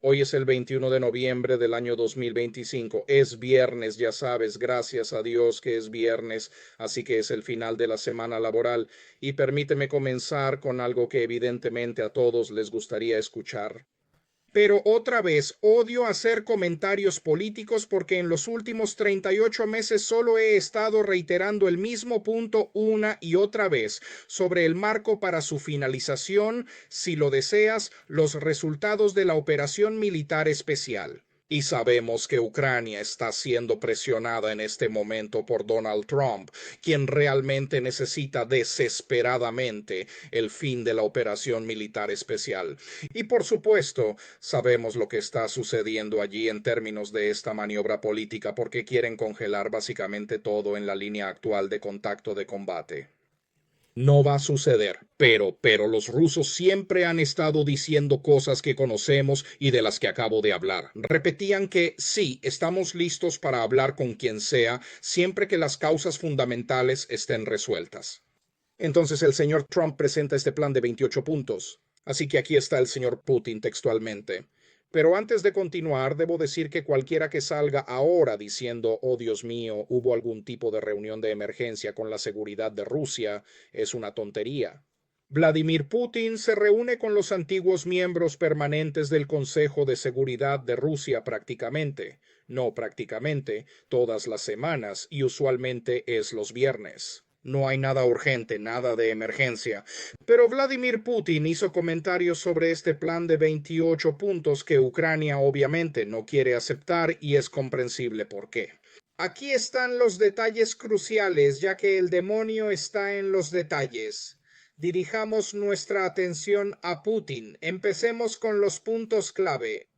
Hoy es el 21 de noviembre del año 2025. Es viernes, ya sabes, gracias a Dios que es viernes, así que es el final de la semana laboral. Y permíteme comenzar con algo que evidentemente a todos les gustaría escuchar. Pero otra vez, odio hacer comentarios políticos porque en los últimos 38 meses solo he estado reiterando el mismo punto una y otra vez sobre el marco para su finalización, si lo deseas, los resultados de la operación militar especial. Y sabemos que Ucrania está siendo presionada en este momento por Donald Trump, quien realmente necesita desesperadamente el fin de la operación militar especial. Y por supuesto, sabemos lo que está sucediendo allí en términos de esta maniobra política porque quieren congelar básicamente todo en la línea actual de contacto de combate. No va a suceder, pero los rusos siempre han estado diciendo cosas que conocemos y de las que acabo de hablar. Repetían que sí, estamos listos para hablar con quien sea, siempre que las causas fundamentales estén resueltas. Entonces el señor Trump presenta este plan de 28 puntos. Así que aquí está el señor Putin textualmente. Pero antes de continuar, debo decir que cualquiera que salga ahora diciendo, oh Dios mío, hubo algún tipo de reunión de emergencia con la seguridad de Rusia, es una tontería. Vladimir Putin se reúne con los antiguos miembros permanentes del Consejo de Seguridad de Rusia prácticamente, no prácticamente, todas las semanas y usualmente es los viernes. No hay nada urgente, nada de emergencia. Pero Vladimir Putin hizo comentarios sobre este plan de 28 puntos que Ucrania obviamente no quiere aceptar y es comprensible por qué. Aquí están los detalles cruciales, ya que el demonio está en los detalles. Dirijamos nuestra atención a Putin. Empecemos con los puntos clave.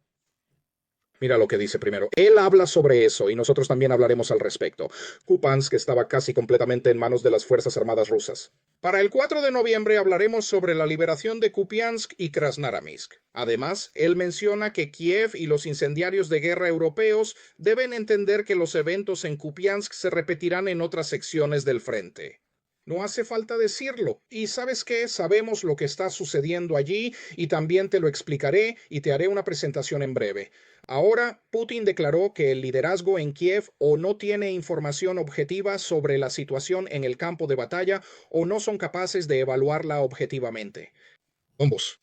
Mira lo que dice primero. Él habla sobre eso y nosotros también hablaremos al respecto. Kupiansk estaba casi completamente en manos de las Fuerzas Armadas rusas. Para el 4 de noviembre hablaremos sobre la liberación de Kupiansk y Krasnaramisk. Además, él menciona que Kiev y los incendiarios de guerra europeos deben entender que los eventos en Kupiansk se repetirán en otras secciones del frente. No hace falta decirlo. Y sabes qué, sabemos lo que está sucediendo allí y también te lo explicaré y te haré una presentación en breve. Ahora, Putin declaró que el liderazgo en Kiev o no tiene información objetiva sobre la situación en el campo de batalla o no son capaces de evaluarla objetivamente. Ambos.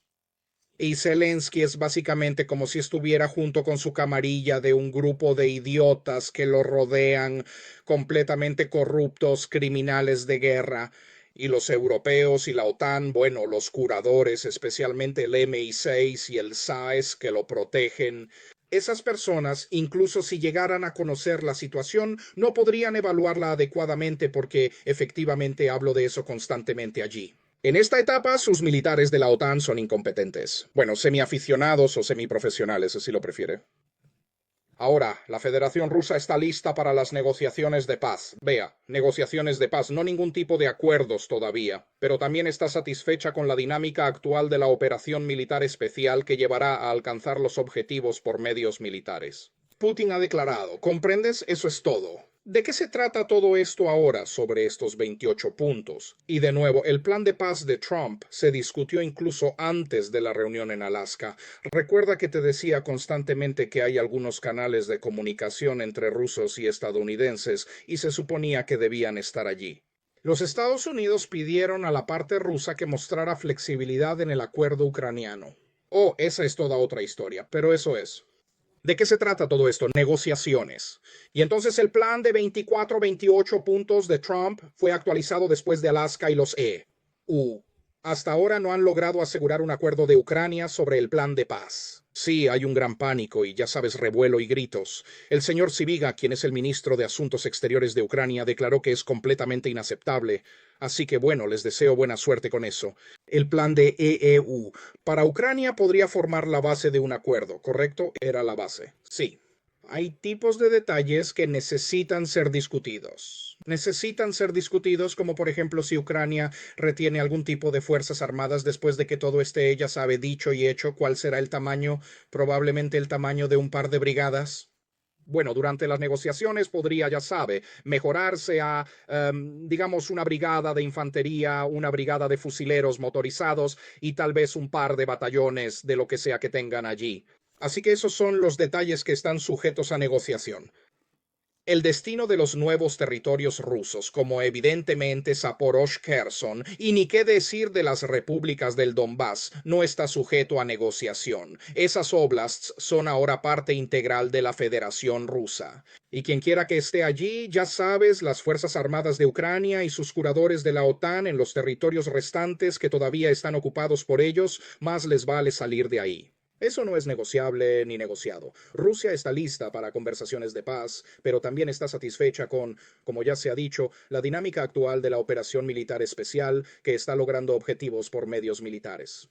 Y Zelensky es básicamente como si estuviera junto con su camarilla de un grupo de idiotas que lo rodean, completamente corruptos, criminales de guerra. Y los europeos y la OTAN, bueno, los curadores, especialmente el MI6 y el SAES que lo protegen. Esas personas, incluso si llegaran a conocer la situación, no podrían evaluarla adecuadamente porque efectivamente hablo de eso constantemente allí. En esta etapa, sus militares de la OTAN son incompetentes. Bueno, semiaficionados o semiprofesionales, si lo prefiere. Ahora, la Federación Rusa está lista para las negociaciones de paz. Vea, negociaciones de paz, no ningún tipo de acuerdos todavía, pero también está satisfecha con la dinámica actual de la operación militar especial que llevará a alcanzar los objetivos por medios militares. Putin ha declarado, ¿comprendes? Eso es todo. ¿De qué se trata todo esto ahora sobre estos 28 puntos? Y de nuevo, el plan de paz de Trump se discutió incluso antes de la reunión en Alaska. Recuerda que te decía constantemente que hay algunos canales de comunicación entre rusos y estadounidenses y se suponía que debían estar allí. Los Estados Unidos pidieron a la parte rusa que mostrara flexibilidad en el acuerdo ucraniano. Oh, esa es toda otra historia, pero eso es. ¿De qué se trata todo esto? Negociaciones. Y entonces el plan de 24-28 puntos de Trump fue actualizado después de Alaska y los EU. Hasta ahora no han logrado asegurar un acuerdo de Ucrania sobre el plan de paz. Sí, hay un gran pánico y ya sabes, revuelo y gritos. El señor Sibiga, quien es el ministro de Asuntos Exteriores de Ucrania, declaró que es completamente inaceptable. Así que bueno, les deseo buena suerte con eso. El plan de EEU para Ucrania podría formar la base de un acuerdo, ¿correcto? Era la base. Sí. Hay tipos de detalles que necesitan ser discutidos. Necesitan ser discutidos como por ejemplo si Ucrania retiene algún tipo de fuerzas armadas después de que todo esté, ya sabe, dicho y hecho, cuál será el tamaño, probablemente el tamaño de un par de brigadas. Bueno, durante las negociaciones podría, ya sabe, mejorarse a, digamos, una brigada de infantería, una brigada de fusileros motorizados y tal vez un par de batallones de lo que sea que tengan allí. Así que esos son los detalles que están sujetos a negociación. El destino de los nuevos territorios rusos, como evidentemente Zaporozhye, Kherson, y ni qué decir de las repúblicas del Donbass, no está sujeto a negociación. Esas oblasts son ahora parte integral de la Federación Rusa. Y quien quiera que esté allí, ya sabes, las Fuerzas Armadas de Ucrania y sus curadores de la OTAN en los territorios restantes que todavía están ocupados por ellos, más les vale salir de ahí. Eso no es negociable ni negociado. Rusia está lista para conversaciones de paz, pero también está satisfecha con, como ya se ha dicho, la dinámica actual de la operación militar especial que está logrando objetivos por medios militares.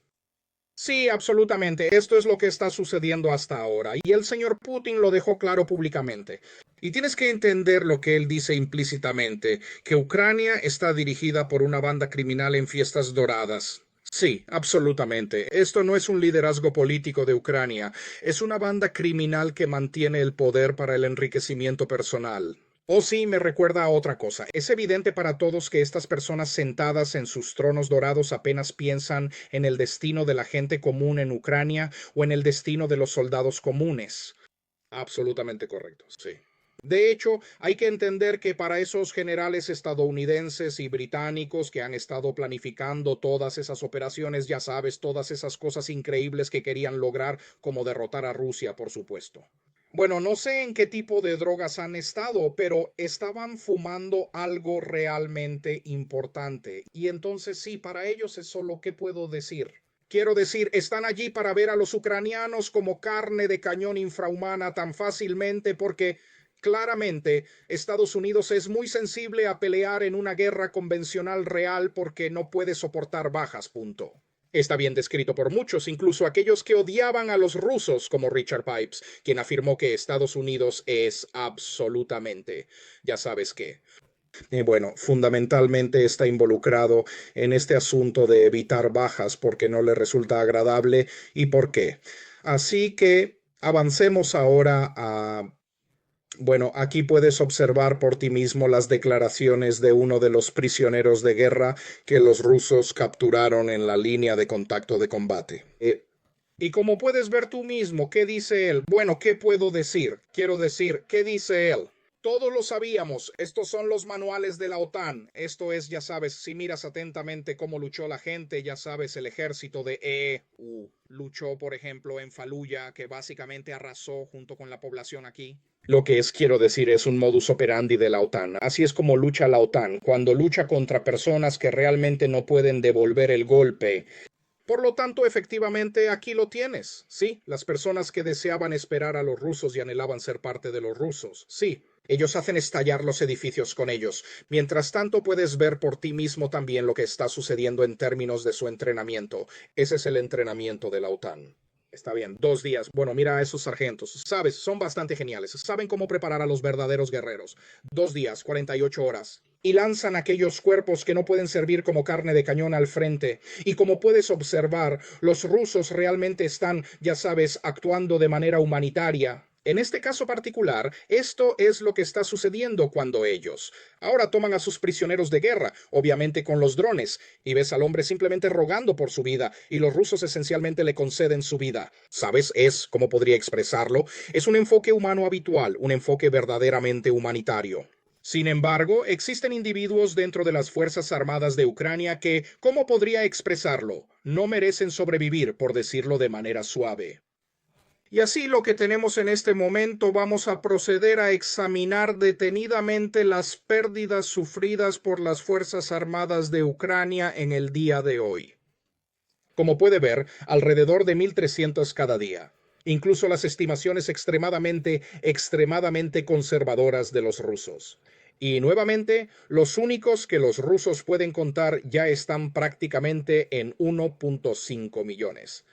Sí, absolutamente. Esto es lo que está sucediendo hasta ahora, y el señor Putin lo dejó claro públicamente. Y tienes que entender lo que él dice implícitamente, que Ucrania está dirigida por una banda criminal en fiestas doradas. Sí, absolutamente. Esto no es un liderazgo político de Ucrania, es una banda criminal que mantiene el poder para el enriquecimiento personal. Oh, sí, me recuerda a otra cosa. Es evidente para todos que estas personas sentadas en sus tronos dorados apenas piensan en el destino de la gente común en Ucrania o en el destino de los soldados comunes. Absolutamente correcto, sí. De hecho, hay que entender que para esos generales estadounidenses y británicos que han estado planificando todas esas operaciones, ya sabes, todas esas cosas increíbles que querían lograr, como derrotar a Rusia, por supuesto. Bueno, no sé en qué tipo de drogas han estado, pero estaban fumando algo realmente importante. Y entonces sí, para ellos es solo qué puedo decir. Quiero decir, están allí para ver a los ucranianos como carne de cañón infrahumana tan fácilmente porque claramente Estados Unidos es muy sensible a pelear en una guerra convencional real porque no puede soportar bajas, punto. Está bien descrito por muchos, incluso aquellos que odiaban a los rusos, como Richard Pipes, quien afirmó que Estados Unidos es absolutamente, ya sabes qué. Y bueno, fundamentalmente está involucrado en este asunto de evitar bajas porque no le resulta agradable y por qué. Así que avancemos ahora a... Bueno, aquí puedes observar por ti mismo las declaraciones de uno de los prisioneros de guerra que los rusos capturaron en la línea de contacto de combate. Y como puedes ver tú mismo, ¿qué dice él? Bueno, ¿qué puedo decir? Quiero decir, ¿qué dice él? Todos lo sabíamos, estos son los manuales de la OTAN. Esto es, ya sabes, si miras atentamente cómo luchó la gente, ya sabes, el ejército de EU luchó, por ejemplo, en Faluya, que básicamente arrasó junto con la población aquí. Lo que es, quiero decir, es un modus operandi de la OTAN. Así es como lucha la OTAN, cuando lucha contra personas que realmente no pueden devolver el golpe. Por lo tanto, efectivamente, aquí lo tienes. Sí, las personas que deseaban esperar a los rusos y anhelaban ser parte de los rusos. Sí, ellos hacen estallar los edificios con ellos. Mientras tanto, puedes ver por ti mismo también lo que está sucediendo en términos de su entrenamiento. Ese es el entrenamiento de la OTAN. Está bien, 2 días. Bueno, mira a esos sargentos. Sabes, son bastante geniales. Saben cómo preparar a los verdaderos guerreros. 2 días, 48 horas. Y lanzan aquellos cuerpos que no pueden servir como carne de cañón al frente. Y como puedes observar, los rusos realmente están, ya sabes, actuando de manera humanitaria. En este caso particular, esto es lo que está sucediendo cuando ellos ahora toman a sus prisioneros de guerra, obviamente con los drones, y ves al hombre simplemente rogando por su vida, y los rusos esencialmente le conceden su vida. ¿Sabes? Es, ¿cómo podría expresarlo? Es un enfoque humano habitual, un enfoque verdaderamente humanitario. Sin embargo, existen individuos dentro de las Fuerzas Armadas de Ucrania que, ¿cómo podría expresarlo? No merecen sobrevivir, por decirlo de manera suave. Y así lo que tenemos en este momento, vamos a proceder a examinar detenidamente las pérdidas sufridas por las Fuerzas Armadas de Ucrania en el día de hoy. Como puede ver, alrededor de 1.300 cada día. Incluso las estimaciones extremadamente conservadoras de los rusos. Y nuevamente, los únicos que los rusos pueden contar ya están prácticamente en 1.5 millones.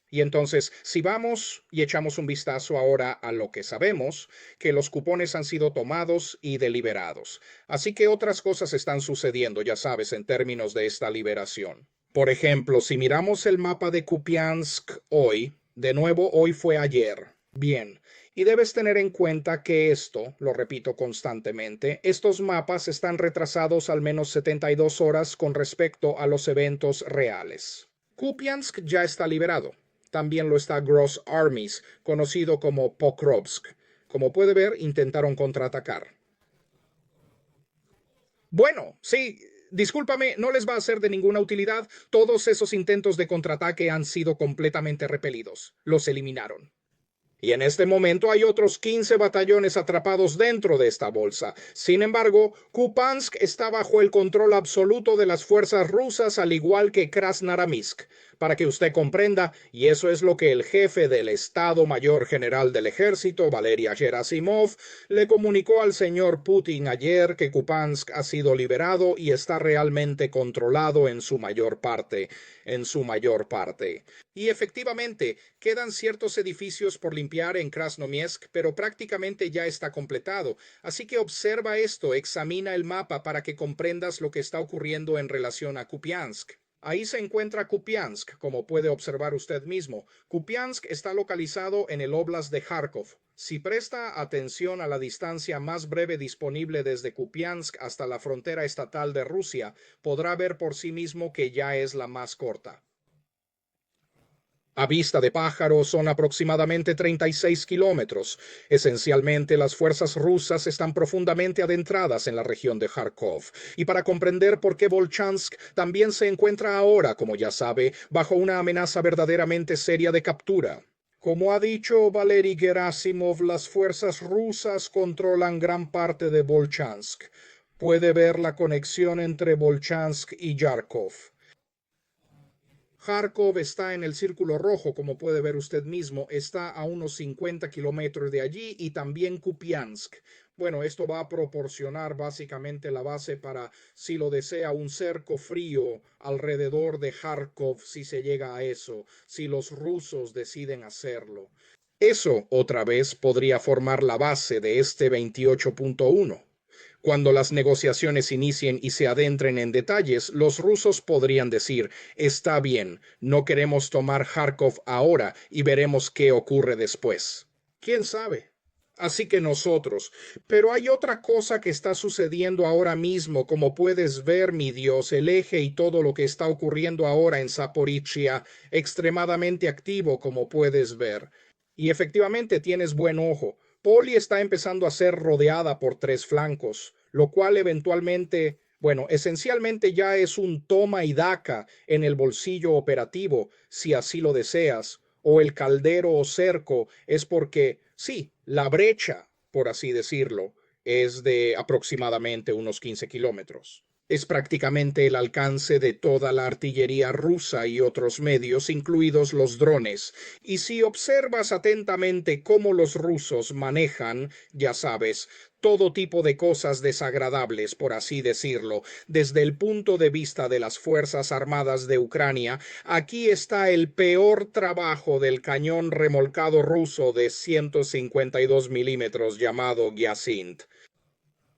Y entonces, si vamos y echamos un vistazo ahora a lo que sabemos, que los cupones han sido tomados y deliberados. Así que otras cosas están sucediendo, ya sabes, en términos de esta liberación. Por ejemplo, si miramos el mapa de Kupiansk hoy, de nuevo, hoy fue ayer. Bien. Y debes tener en cuenta que esto, lo repito constantemente, estos mapas están retrasados al menos 72 horas con respecto a los eventos reales. Kupiansk ya está liberado. También lo está Gross Armies, conocido como Pokrovsk. Como puede ver, intentaron contraatacar. Bueno, sí, discúlpame, no les va a ser de ninguna utilidad. Todos esos intentos de contraataque han sido completamente repelidos. Los eliminaron. Y en este momento hay otros 15 batallones atrapados dentro de esta bolsa. Sin embargo, Kupansk está bajo el control absoluto de las fuerzas rusas, al igual que Krasnaramisk. Para que usted comprenda, y eso es lo que el jefe del Estado Mayor General del Ejército, Valery Gerasimov, le comunicó al señor Putin ayer, que Kupansk ha sido liberado y está realmente controlado en su mayor parte. Y efectivamente, quedan ciertos edificios por limpiar en Krasnoyarsk, pero prácticamente ya está completado. Así que observa esto, examina el mapa para que comprendas lo que está ocurriendo en relación a Kupiansk. Ahí se encuentra Kupiansk, como puede observar usted mismo. Kupiansk está localizado en el Oblast de Kharkov. Si presta atención a la distancia más breve disponible desde Kupiansk hasta la frontera estatal de Rusia, podrá ver por sí mismo que ya es la más corta. A vista de pájaro son aproximadamente 36 kilómetros. Esencialmente, las fuerzas rusas están profundamente adentradas en la región de Kharkov. Y para comprender por qué Volchansk también se encuentra ahora, como ya sabe, bajo una amenaza verdaderamente seria de captura. Como ha dicho Valery Gerasimov, las fuerzas rusas controlan gran parte de Volchansk. Puede ver la conexión entre Volchansk y Yarkov. Kharkov está en el círculo rojo, como puede ver usted mismo, está a unos 50 kilómetros de allí, y también Kupiansk. Bueno, esto va a proporcionar básicamente la base para, si lo desea, un cerco frío alrededor de Kharkov, si se llega a eso, si los rusos deciden hacerlo. Eso, otra vez, podría formar la base de este 28.1. Cuando las negociaciones inicien y se adentren en detalles, los rusos podrían decir: está bien, no queremos tomar Kharkov ahora y veremos qué ocurre después. ¿Quién sabe? Así que nosotros. Pero hay otra cosa que está sucediendo ahora mismo, como puedes ver, mi Dios, el eje y todo lo que está ocurriendo ahora en Zaporizhia, extremadamente activo, como puedes ver. Y efectivamente tienes buen ojo. Poli está empezando a ser rodeada por tres flancos, lo cual eventualmente, bueno, esencialmente ya es un toma y daca en el bolsillo operativo, si así lo deseas, o el caldero o cerco, es porque, sí, la brecha, por así decirlo, es de aproximadamente unos 15 kilómetros. Es prácticamente el alcance de toda la artillería rusa y otros medios, incluidos los drones. Y si observas atentamente cómo los rusos manejan, ya sabes, todo tipo de cosas desagradables, por así decirlo, desde el punto de vista de las Fuerzas Armadas de Ucrania, aquí está el peor trabajo del cañón remolcado ruso de 152 milímetros llamado Gyasint.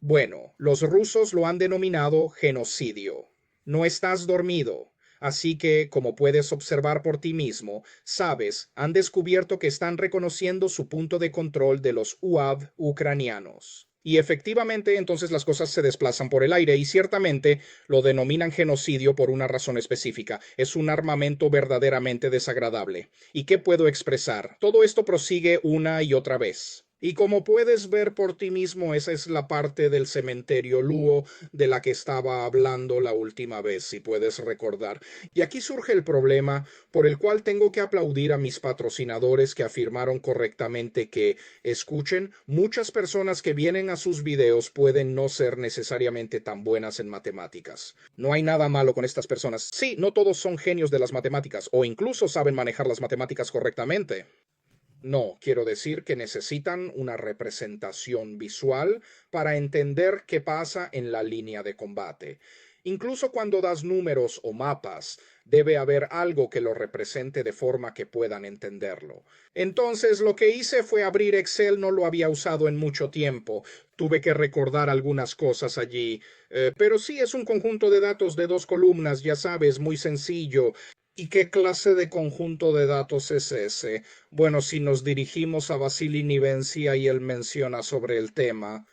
Bueno, los rusos lo han denominado genocidio. No estás dormido. Así que, como puedes observar por ti mismo, sabes, han descubierto que están reconociendo su punto de control de los UAV ucranianos. Y efectivamente, entonces las cosas se desplazan por el aire, y ciertamente lo denominan genocidio por una razón específica. Es un armamento verdaderamente desagradable. ¿Y qué puedo expresar? Todo esto prosigue una y otra vez. Y como puedes ver por ti mismo, esa es la parte del cementerio Luo de la que estaba hablando la última vez, si puedes recordar. Y aquí surge el problema por el cual tengo que aplaudir a mis patrocinadores, que afirmaron correctamente que, escuchen, muchas personas que vienen a sus videos pueden no ser necesariamente tan buenas en matemáticas. No hay nada malo con estas personas. Sí, no todos son genios de las matemáticas, o incluso saben manejar las matemáticas correctamente. No, quiero decir que necesitan una representación visual para entender qué pasa en la línea de combate. Incluso cuando das números o mapas, debe haber algo que lo represente de forma que puedan entenderlo. Entonces, lo que hice fue abrir Excel. No lo había usado en mucho tiempo. Tuve que recordar algunas cosas allí. Pero sí, es un conjunto de datos de dos columnas, ya sabes, muy sencillo. ¿Y qué clase de conjunto de datos es ese? Bueno, si nos dirigimos a Vasily Nivencia y él menciona sobre el tema.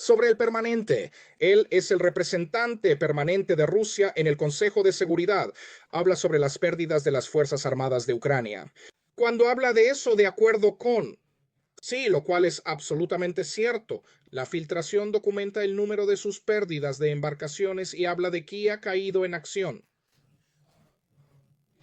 Sobre el permanente. Él es el representante permanente de Rusia en el Consejo de Seguridad. Habla sobre las pérdidas de las Fuerzas Armadas de Ucrania. Cuando habla de eso, de acuerdo con... Sí, lo cual es absolutamente cierto. La filtración documenta el número de sus pérdidas de embarcaciones y habla de que ha caído en acción.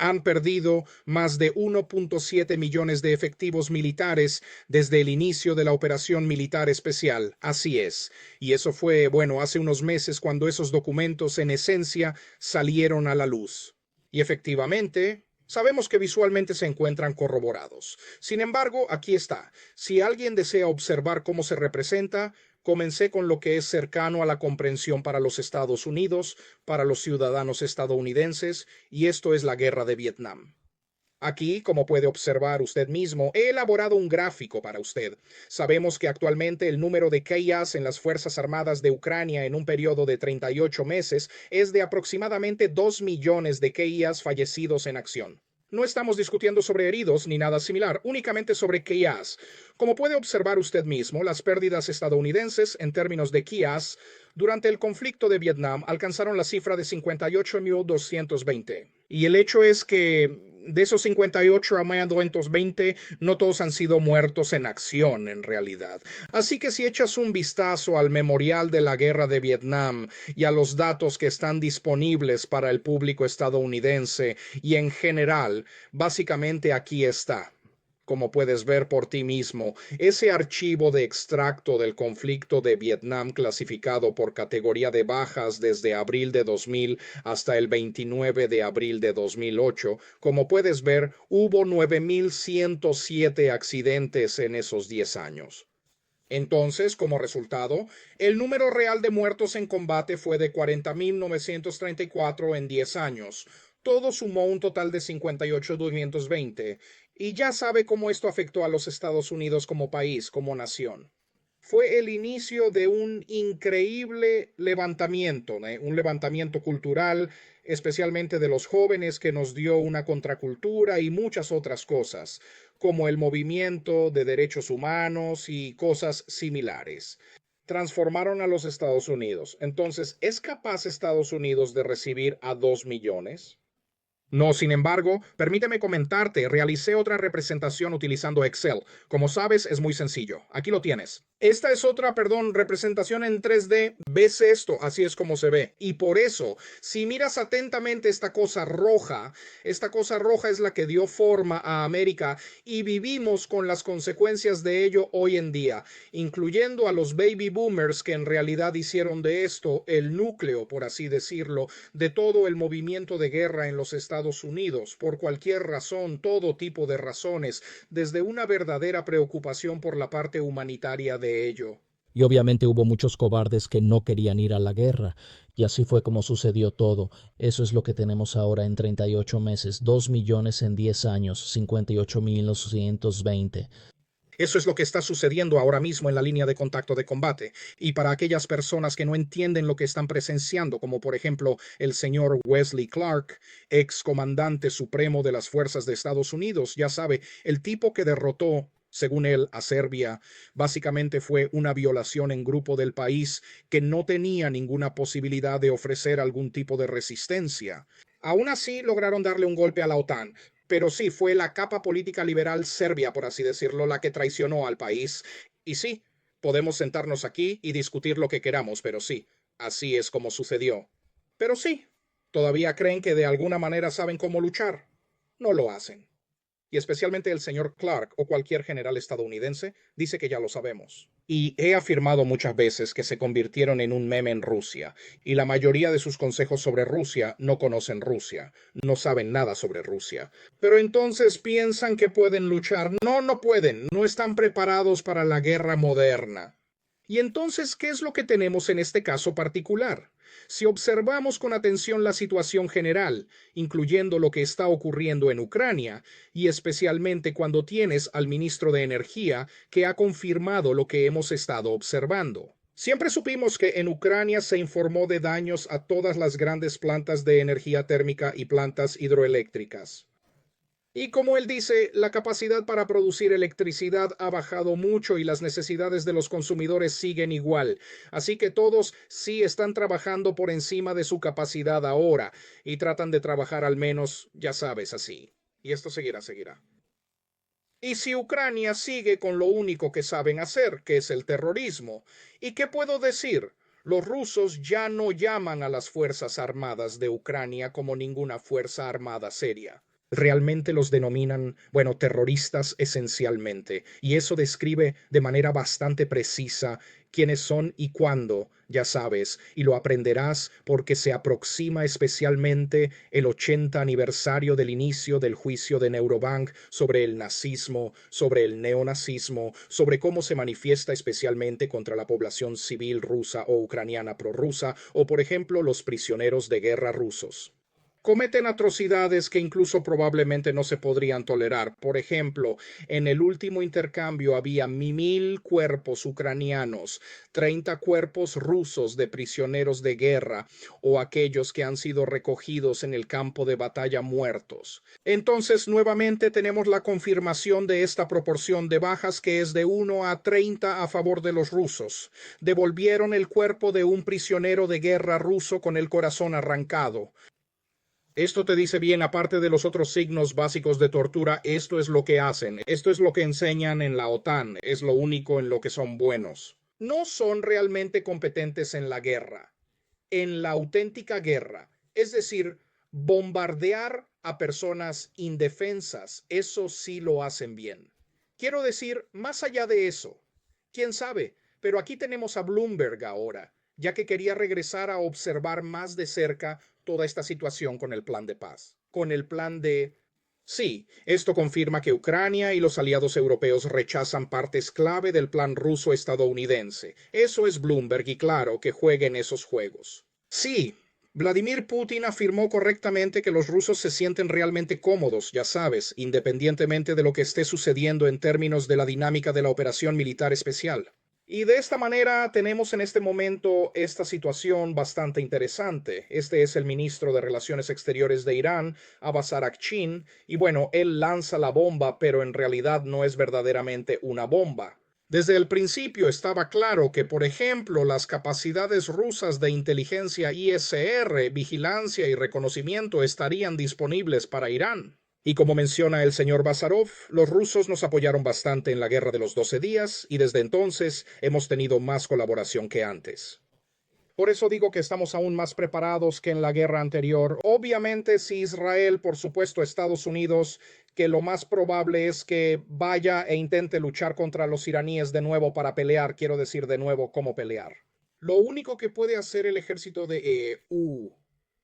Han perdido más de 1.7 millones de efectivos militares desde el inicio de la operación militar especial. Así es. Y eso fue, bueno, hace unos meses cuando esos documentos en esencia salieron a la luz. Y efectivamente, sabemos que visualmente se encuentran corroborados. Sin embargo, aquí está. Si alguien desea observar cómo se representa, comencé con lo que es cercano a la comprensión para los Estados Unidos, para los ciudadanos estadounidenses, y esto es la guerra de Vietnam. Aquí, como puede observar usted mismo, he elaborado un gráfico para usted. Sabemos que actualmente el número de caídas en las Fuerzas Armadas de Ucrania en un periodo de 38 meses es de aproximadamente 2 millones de caídas fallecidos en acción. No estamos discutiendo sobre heridos ni nada similar, únicamente sobre KIAs. Como puede observar usted mismo, las pérdidas estadounidenses en términos de KIAs durante el conflicto de Vietnam alcanzaron la cifra de 58.220. Y el hecho es que de esos 58.220, no todos han sido muertos en acción en realidad. Así que si echas un vistazo al memorial de la guerra de Vietnam y a los datos que están disponibles para el público estadounidense y en general, básicamente aquí está. Como puedes ver por ti mismo, ese archivo de extracto del conflicto de Vietnam clasificado por categoría de bajas desde abril de 2000 hasta el 29 de abril de 2008, como puedes ver, hubo 9.107 accidentes en esos 10 años. Entonces, como resultado, el número real de muertos en combate fue de 40.934 en 10 años. Todo sumó un total de 58.220, y ya sabe cómo esto afectó a los Estados Unidos como país, como nación. Fue el inicio de un increíble levantamiento, un levantamiento cultural, especialmente de los jóvenes, que nos dio una contracultura y muchas otras cosas, como el movimiento de derechos humanos y cosas similares. Transformaron a los Estados Unidos. Entonces, ¿es capaz Estados Unidos de recibir a 2 millones? No, sin embargo, permíteme comentarte, realicé otra representación utilizando Excel. Como sabes, es muy sencillo. Aquí lo tienes. Esta es otra, representación en 3D. ¿Ves esto? Así es como se ve. Y por eso, si miras atentamente esta cosa roja es la que dio forma a América y vivimos con las consecuencias de ello hoy en día, incluyendo a los baby boomers que en realidad hicieron de esto el núcleo, por así decirlo, de todo el movimiento de guerra en los Estados Unidos, por cualquier razón, todo tipo de razones, desde una verdadera preocupación por la parte humanitaria de ello. Y obviamente hubo muchos cobardes que no querían ir a la guerra. Y así fue como sucedió todo. Eso es lo que tenemos ahora en 38 meses. 2 millones en 10 años. 58.220. Eso es lo que está sucediendo ahora mismo en la línea de contacto de combate. Y para aquellas personas que no entienden lo que están presenciando, como por ejemplo el señor Wesley Clark, ex comandante supremo de las fuerzas de Estados Unidos, ya sabe, el tipo que derrotó, según él, a Serbia, básicamente fue una violación en grupo del país que no tenía ninguna posibilidad de ofrecer algún tipo de resistencia. Aún así, lograron darle un golpe a la OTAN, pero sí, fue la capa política liberal serbia, por así decirlo, la que traicionó al país. Y sí, podemos sentarnos aquí y discutir lo que queramos, pero sí, así es como sucedió. Pero sí, todavía creen que de alguna manera saben cómo luchar. No lo hacen. Y especialmente el señor Clark o cualquier general estadounidense dice que ya lo sabemos. Y he afirmado muchas veces que se convirtieron en un meme en Rusia, y la mayoría de sus consejos sobre Rusia no conocen Rusia, no saben nada sobre Rusia. Pero entonces piensan que pueden luchar. No, no pueden, no están preparados para la guerra moderna. Y entonces, ¿qué es lo que tenemos en este caso particular? Si observamos con atención la situación general, incluyendo lo que está ocurriendo en Ucrania, y especialmente cuando tienes al ministro de Energía que ha confirmado lo que hemos estado observando. Siempre supimos que en Ucrania se informó de daños a todas las grandes plantas de energía térmica y plantas hidroeléctricas. Y como él dice, la capacidad para producir electricidad ha bajado mucho y las necesidades de los consumidores siguen igual. Así que todos sí están trabajando por encima de su capacidad ahora y tratan de trabajar al menos, ya sabes, así. Y esto seguirá. Y si Ucrania sigue con lo único que saben hacer, que es el terrorismo, ¿y qué puedo decir? Los rusos ya no llaman a las Fuerzas Armadas de Ucrania como ninguna fuerza armada seria. Realmente los denominan, bueno, terroristas esencialmente, y eso describe de manera bastante precisa quiénes son y cuándo, ya sabes, y lo aprenderás porque se aproxima especialmente el 80 aniversario del inicio del juicio de Neurobank sobre el nazismo, sobre el neonazismo, sobre cómo se manifiesta especialmente contra la población civil rusa o ucraniana prorrusa, o por ejemplo los prisioneros de guerra rusos. Cometen atrocidades que incluso probablemente no se podrían tolerar. Por ejemplo, en el último intercambio había 1.000 cuerpos ucranianos, 30 cuerpos rusos de prisioneros de guerra o aquellos que han sido recogidos en el campo de batalla muertos. Entonces, nuevamente tenemos la confirmación de esta proporción de bajas que es de 1 a 30 a favor de los rusos. Devolvieron el cuerpo de un prisionero de guerra ruso con el corazón arrancado. Esto te dice bien, aparte de los otros signos básicos de tortura, esto es lo que hacen, esto es lo que enseñan en la OTAN, es lo único en lo que son buenos. No son realmente competentes en la guerra, en la auténtica guerra, es decir, bombardear a personas indefensas, eso sí lo hacen bien. Quiero decir, más allá de eso, quién sabe, pero aquí tenemos a Bloomberg ahora, ya que quería regresar a observar más de cerca toda esta situación con el plan de paz, con el plan de... Sí, esto confirma que Ucrania y los aliados europeos rechazan partes clave del plan ruso-estadounidense. Eso es Bloomberg y claro que jueguen esos juegos. Sí, Vladimir Putin afirmó correctamente que los rusos se sienten realmente cómodos, ya sabes, independientemente de lo que esté sucediendo en términos de la dinámica de la operación militar especial. Y de esta manera tenemos en este momento esta situación bastante interesante. Este es el ministro de Relaciones Exteriores de Irán, Abbas Araghchi, y bueno, él lanza la bomba, pero en realidad no es verdaderamente una bomba. Desde el principio estaba claro que, por ejemplo, las capacidades rusas de inteligencia ISR, vigilancia y reconocimiento estarían disponibles para Irán. Y como menciona el señor Bazarov, los rusos nos apoyaron bastante en la guerra de los 12 días y desde entonces hemos tenido más colaboración que antes. Por eso digo que estamos aún más preparados que en la guerra anterior. Obviamente, si Israel, por supuesto, Estados Unidos, que lo más probable es que vaya e intente luchar contra los iraníes de nuevo para pelear, quiero decir de nuevo cómo pelear. Lo único que puede hacer el ejército de EU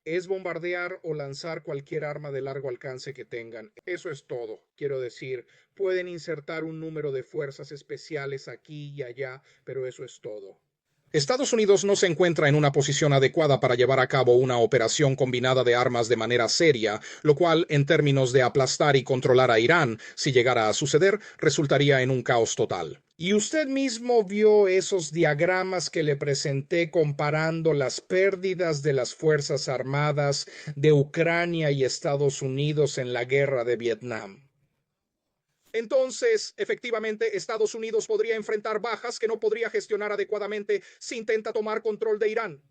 es bombardear o lanzar cualquier arma de largo alcance que tengan. Eso es todo. Quiero decir, pueden insertar un número de fuerzas especiales aquí y allá, pero eso es todo. Estados Unidos no se encuentra en una posición adecuada para llevar a cabo una operación combinada de armas de manera seria, lo cual, en términos de aplastar y controlar a Irán, si llegara a suceder, resultaría en un caos total. Y usted mismo vio esos diagramas que le presenté comparando las pérdidas de las Fuerzas Armadas de Ucrania y Estados Unidos en la guerra de Vietnam. Entonces, efectivamente, Estados Unidos podría enfrentar bajas que no podría gestionar adecuadamente si intenta tomar control de Irán.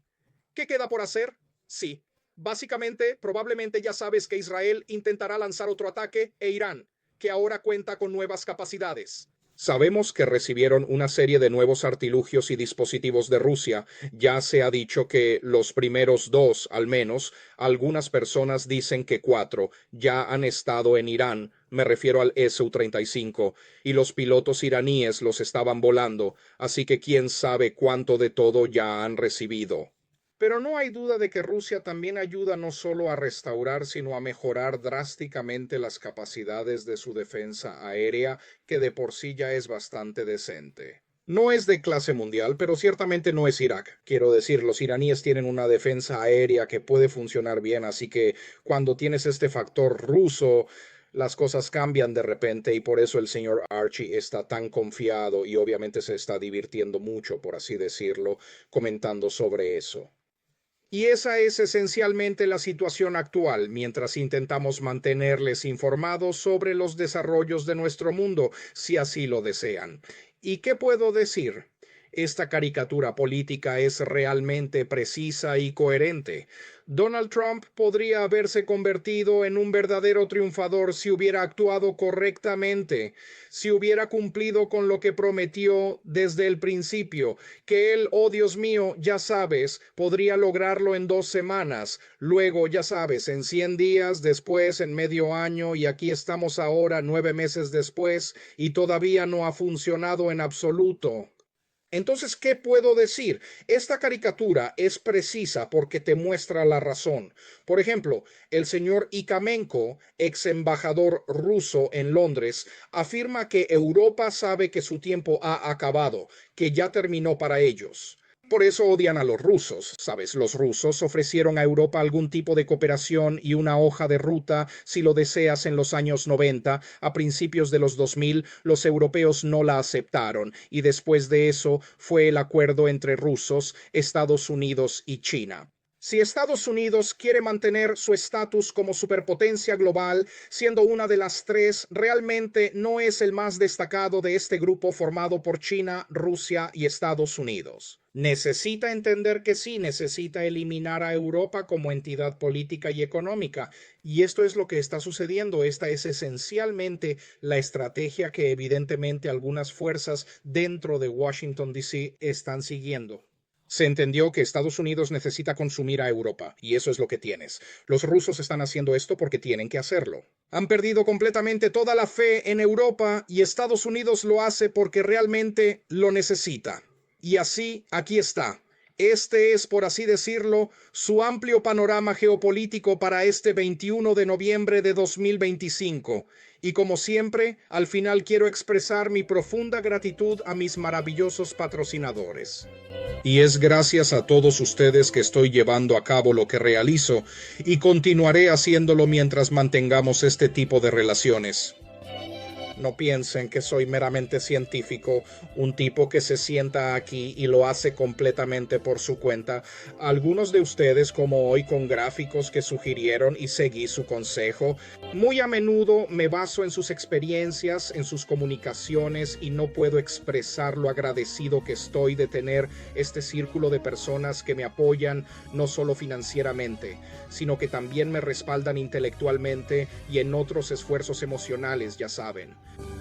¿Qué queda por hacer? Sí. Básicamente, probablemente ya sabes que Israel intentará lanzar otro ataque e Irán, que ahora cuenta con nuevas capacidades. Sabemos que recibieron una serie de nuevos artilugios y dispositivos de Rusia. Ya se ha dicho que los primeros dos, al menos, algunas personas dicen que cuatro, ya han estado en Irán. Me refiero al Su-35, y los pilotos iraníes los estaban volando, así que quién sabe cuánto de todo ya han recibido. Pero no hay duda de que Rusia también ayuda no solo a restaurar, sino a mejorar drásticamente las capacidades de su defensa aérea, que de por sí ya es bastante decente. No es de clase mundial, pero ciertamente no es Irak. Quiero decir, los iraníes tienen una defensa aérea que puede funcionar bien, así que cuando tienes este factor ruso, las cosas cambian de repente y por eso el señor Archie está tan confiado y obviamente se está divirtiendo mucho, por así decirlo, comentando sobre eso. Y esa es esencialmente la situación actual, mientras intentamos mantenerles informados sobre los desarrollos de nuestro mundo, si así lo desean. ¿Y qué puedo decir? Esta caricatura política es realmente precisa y coherente. Donald Trump podría haberse convertido en un verdadero triunfador si hubiera actuado correctamente, si hubiera cumplido con lo que prometió desde el principio, que él, oh Dios mío, ya sabes, podría lograrlo en 2 semanas, luego, ya sabes, en 100 días, después en medio año, y aquí estamos ahora 9 meses después, y todavía no ha funcionado en absoluto. Entonces, ¿qué puedo decir? Esta caricatura es precisa porque te muestra la razón. Por ejemplo, el señor Ikamenko, ex embajador ruso en Londres, afirma que Europa sabe que su tiempo ha acabado, que ya terminó para ellos. Por eso odian a los rusos, ¿sabes? Los rusos ofrecieron a Europa algún tipo de cooperación y una hoja de ruta, si lo deseas, en los años 90. A principios de los 2000, los europeos no la aceptaron, y después de eso fue el acuerdo entre rusos, Estados Unidos y China. Si Estados Unidos quiere mantener su estatus como superpotencia global, siendo una de las tres, realmente no es el más destacado de este grupo formado por China, Rusia y Estados Unidos. Necesita entender que sí, necesita eliminar a Europa como entidad política y económica. Y esto es lo que está sucediendo. Esta es esencialmente la estrategia que evidentemente algunas fuerzas dentro de Washington, D.C. están siguiendo. Se entendió que Estados Unidos necesita consumir a Europa, y eso es lo que tienes. Los rusos están haciendo esto porque tienen que hacerlo. Han perdido completamente toda la fe en Europa y Estados Unidos lo hace porque realmente lo necesita. Y así, aquí está. Este es, por así decirlo, su amplio panorama geopolítico para este 21 de noviembre de 2025. Y como siempre, al final quiero expresar mi profunda gratitud a mis maravillosos patrocinadores. Y es gracias a todos ustedes que estoy llevando a cabo lo que realizo, y continuaré haciéndolo mientras mantengamos este tipo de relaciones. No piensen que soy meramente científico, un tipo que se sienta aquí y lo hace completamente por su cuenta. Algunos de ustedes, como hoy con gráficos que sugirieron y seguí su consejo, muy a menudo me baso en sus experiencias, en sus comunicaciones, y no puedo expresar lo agradecido que estoy de tener este círculo de personas que me apoyan no solo financieramente, sino que también me respaldan intelectualmente y en otros esfuerzos emocionales, ya saben.